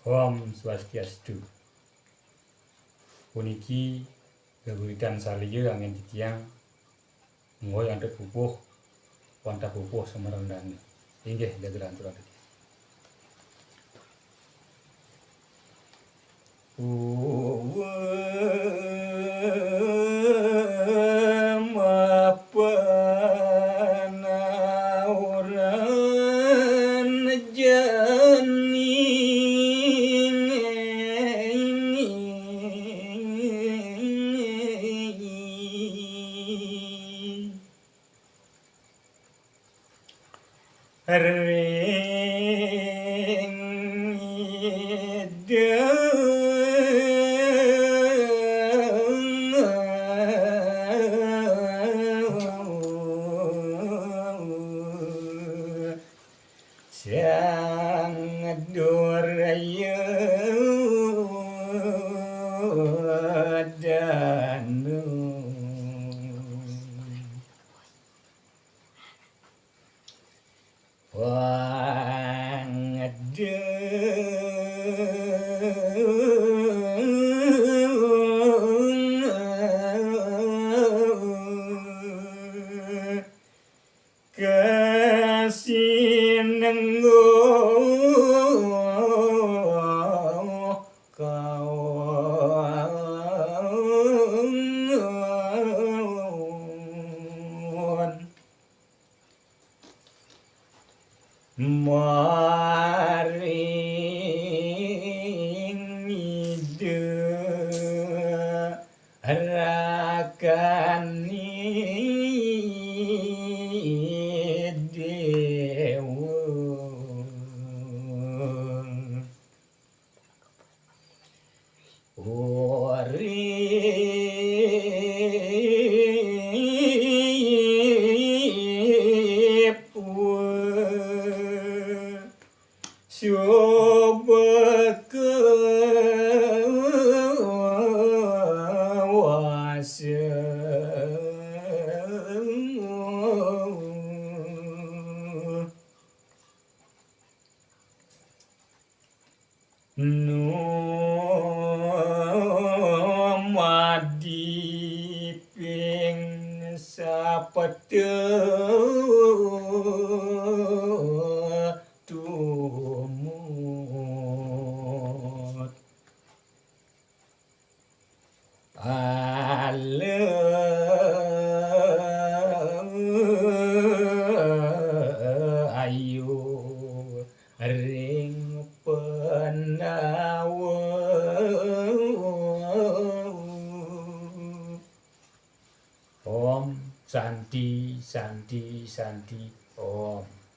Om Swastiastu. Puniki geguritan salieu angin titiang ngoy ante pupuh wanta pupuh semerendan inggih jagelan turun. Sang Duraya Danu kasinenggo kaon maring ide rakani dewa urip coba kewasa madiping tumut ayu ring penawa Om Santi Santi Santi Om.